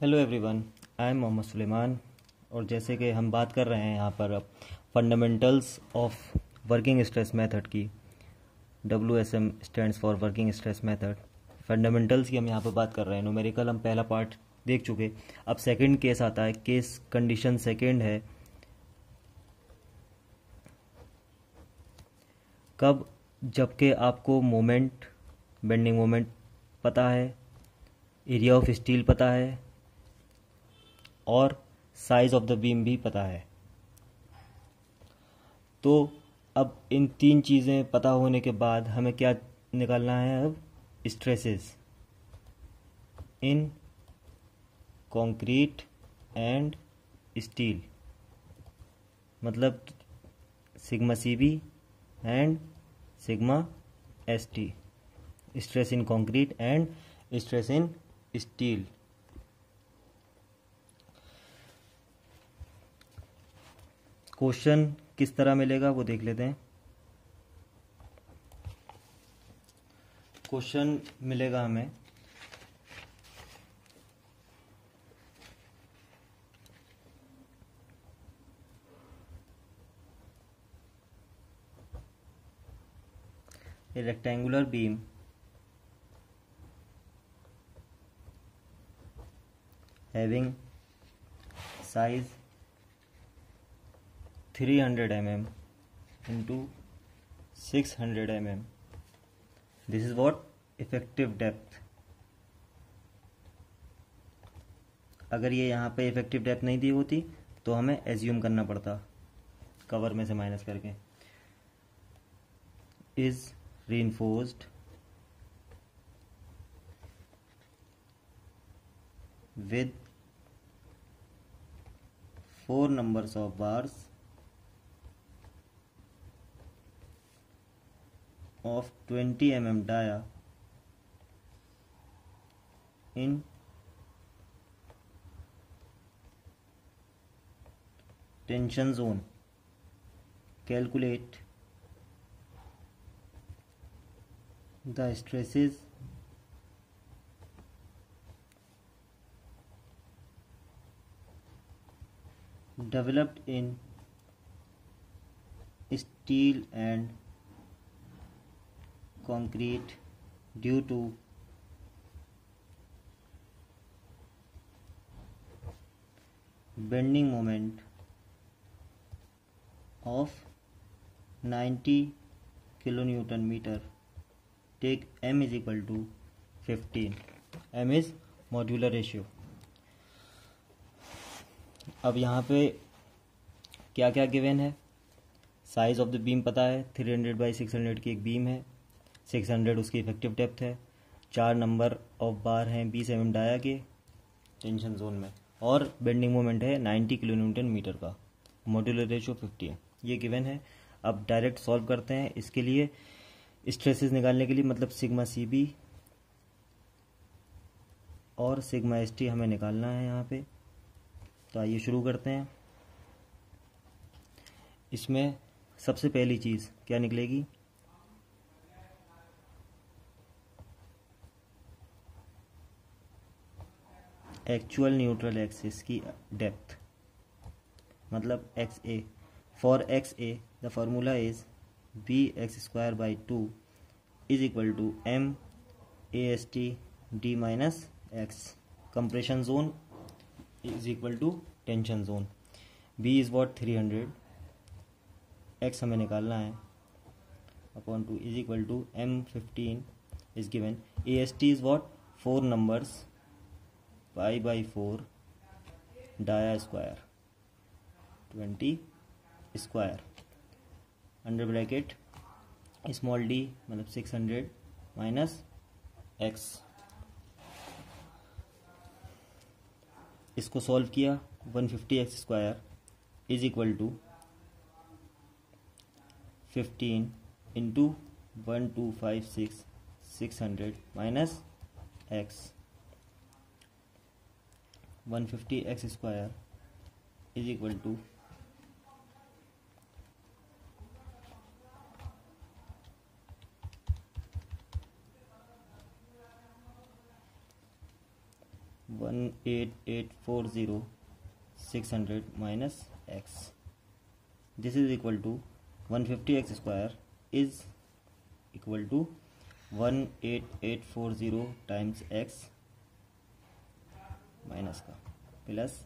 Hello everyone, I am Mohammad Suleman. और जैसे कि हम बात कर रहे हैं यहाँ पर fundamentals of working stress method की। WSM stands for working stress method. Fundamentals की हम यहाँ पर बात कर रहे हैं। न्यूमेरिकल हम पहला पार्ट देख चुके। अब सेकंड केस आता है। केस कंडीशन सेकंड है कब, जबकि आपको मोमेंट, बेंडिंग मोमेंट पता है, एरिया ऑफ स्टील पता है और साइज ऑफ द बीम भी पता है। तो अब इन तीन चीज़ें पता होने के बाद हमें क्या निकालना है? अब stresses in concrete and steel, मतलब sigma CB and sigma ST। Stress in concrete and stress in steel. Question किस तरह मिलेगा वो देख लेते हैं। क्वेश्चन मिलेगा हमें a rectangular beam having size 300 mm into 600 mm. This is what effective depth. अगर ये यहाँ पे इफेक्टिव डेप्थ नहीं दी होती तो हमें एज्यूम करना पड़ता, कवर में से माइनस करके। Is reinforced with 4 numbers of bars of 20 mm dia in tension zone. Calculate the stresses developed in steel and concrete due to bending moment of 90 kilonewton meter. Take M is equal to 15. M is modular ratio. अब यहाँ पे क्या क्या given है? Size of the beam पता है, 300 by 600 की एक बीम है, 600 उसकी इफेक्टिव डेप्थ है, 4 नंबर ऑफ बार हैं 20 mm डाया के टेंशन जोन में, और बेंडिंग मोमेंट है 90 किलोन्यूटन मीटर का, मॉड्यूलर रेशियो 50 है। ये गिवन है। अब डायरेक्ट सॉल्व करते हैं इसके लिए। स्ट्रेसेस निकालने के लिए, मतलब सिग्मा CB और सिग्मा ST हमें निकालना है यहाँ पे। तो आइए शुरू करते हैं। इसमें सबसे पहली चीज़ क्या निकलेगी? एक्चुअल न्यूट्रल एक्सिस की डेप्थ, मतलब XA। For XA the formula is bx² 2 is equal to m AST d minus x। Compression zone is equal to tension zone. b is what 300, x हमें निकालना है, upon 2 is equal to m15 is given. AST is what 4 numbers pi/4 dia square 20 square, under bracket small d मतलब 600 minus x। इसको solve किया, 150x² is equal to 15 into 1256 600 minus x। 150x² is equal to 1 18840 600 minus x. This is equal to 150x square is equal to 18840 times x minus का plus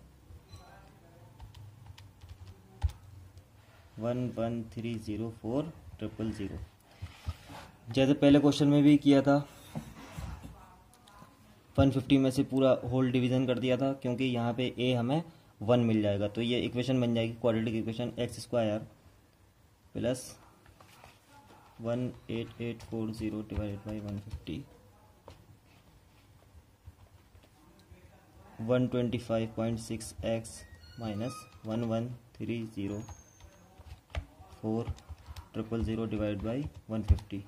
11304,000। जैसे पहले question में भी किया था 150 में से पूरा होल डिवीजन कर दिया था, क्योंकि यहाँ पे a हमें 1 मिल जाएगा, तो ये इक्वेशन बन जाएगी quadratic equation X square plus 18840 divided by 150 125.6x minus 11304,000 divide by 150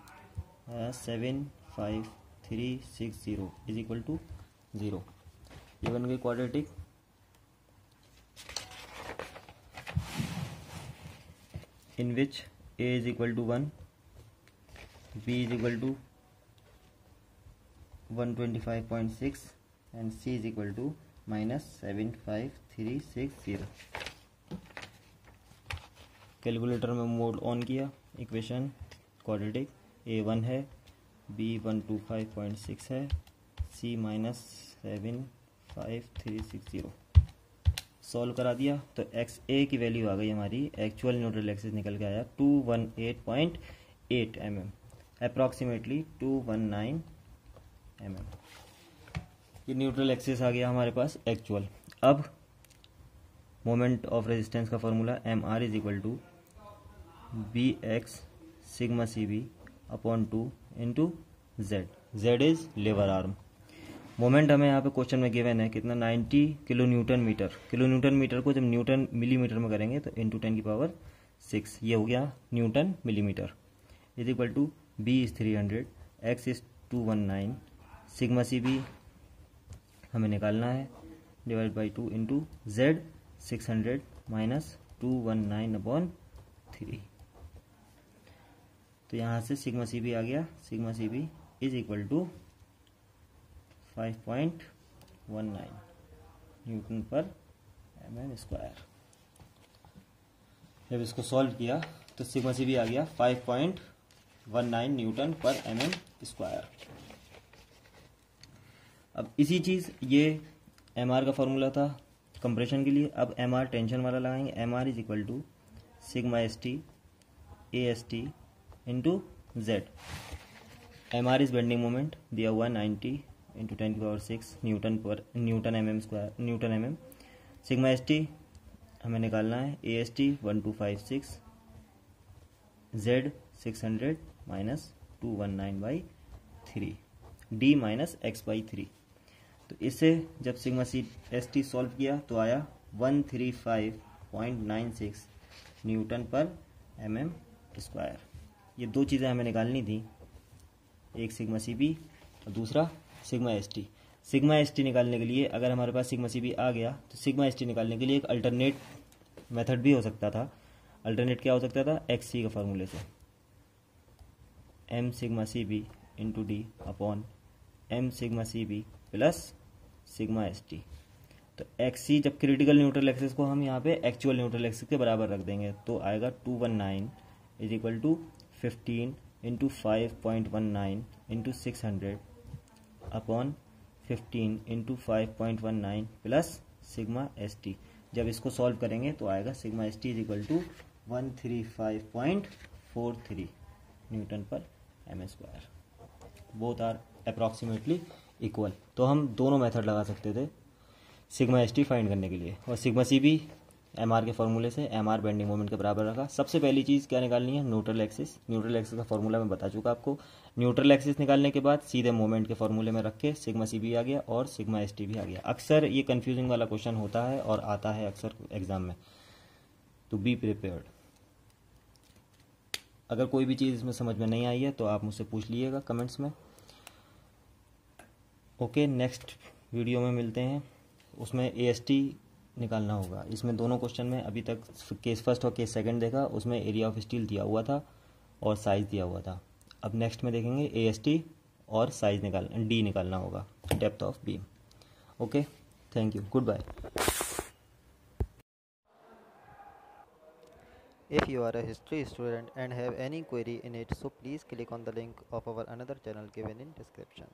75360 is equal to 0। ये बन गई quadratic. In which a is equal to 1, b is equal to 125.6 and c is equal to minus 75360। Calculator में mode on किया, equation quadratic a1 है, b 125.6 है, c minus 75360 solve करा दिया तो एक्स ए की वैल्यू आ गई हमारी, एक्चुअल न्यूट्रल एक्सिस निकल के आया 218.8 mm, अप्रॉक्सीमेटली 219 mm। ये न्यूट्रल एक्सिस आ गया हमारे पास एक्चुअल। अब मोमेंट ऑफ रेजिस्टेंस का formula M R is equal to B X sigma C B upon 2 into Z. Z is lever arm. Moment हमें यहाँ पे क्वेश्चन में गिवन है कितना, 90 kilo newton metre. Kilo newton metre को जब न्यूटन मिलीमीटर में करेंगे तो इंटू 10 की पावर 6, ये हो गया newton millimetre. Is equal to B is 300, X is 219, sigma C B हमें निकालना है divide by 2 into Z 600 minus 219 upon 3। तो यहाँ से सिग्मा सी बी आ गया, sigma C B is equal to 5.19 newton per mm square. जब इसको सॉल्व किया तो सिग्मा सी बी आ गया 5.19 न्यूटन पर mm स्क्वायर। अब इसी चीज़ ये एम आर का फॉर्मूला था कंप्रेशन के लिए, अब एम आर टेंशन वाला लगाएंगे। M R is equal to sigma S T A S T into Z. M R is bending moment दिया हुआ 90 इंटू 10 की power 6 newton per newton M M square newton M M. Sigma S T हमें निकालना है A S T 1256 Z 600 minus 219/3 D minus x by 3। तो इससे जब sigma C S T solve किया तो आया 135.96 न्यूटन पर mm स्क्वायर। ये दो चीज़ें हमें निकालनी थी, एक सिग्मा सी बी और दूसरा sigma S T. Sigma S T निकालने के लिए अगर हमारे पास सिग्मा सी बी आ गया तो सिग्मा एस टी निकालने के लिए एक अल्टरनेट मेथड भी हो सकता था। अल्टरनेट क्या हो सकता था, एक्स सी के फार्मूले से M sigma C B into D upon M sigma C B plus sigma S T. तो एक्स सी जब क्रिटिकल न्यूट्रल एक्सिस को हम यहाँ पे एक्चुअल न्यूट्रल एक्सिस के बराबर रख देंगे तो आएगा 219 is equal to 15 into 5.19 into 600 upon 15 into 5.19 plus sigma S T. जब इसको सॉल्व करेंगे तो आएगा sigma S T is equal to 135.43 newton per M square. Both are approximately equal. तो हम दोनों मेथड लगा सकते थे सिग्मा एस टी फाइंड करने के लिए। और sigma C B M R के फॉर्मूले से एम आर बेंडिंग मोमेंट के बराबर रखा। सबसे पहली चीज़ क्या निकालनी है, न्यूट्रल एक्सिस। न्यूट्रल एक्सिस का फॉर्मूला मैं बता चुका आपको। न्यूट्रल एक्सिस निकालने के बाद सीधे मोमेंट के फॉर्मूले में रख के सिग्मा सी बी आ गया और सिग्मा एस टी भी आ गया। अक्सर ये कन्फ्यूजिंग वाला क्वेश्चन होता है और आता है अक्सर एग्जाम में, तो बी प्रिपेयर्ड। अगर कोई भी चीज़ इसमें समझ में नहीं आई है तो आप मुझसे पूछ लीजिएगा कमेंट्स में। ओके, नेक्स्ट वीडियो में मिलते हैं, उसमें AST निकालना होगा। इसमें दोनों क्वेश्चन में अभी तक केस फर्स्ट और केस सेकंड देखा, उसमें एरिया ऑफ स्टील दिया हुआ था और साइज़ दिया हुआ था। अब नेक्स्ट में देखेंगे AST और साइज़ D निकालना होगा, depth of beam. Okay. Thank you, goodbye. If you are a history student and have any query in it, so please click on the link of our another channel given in description.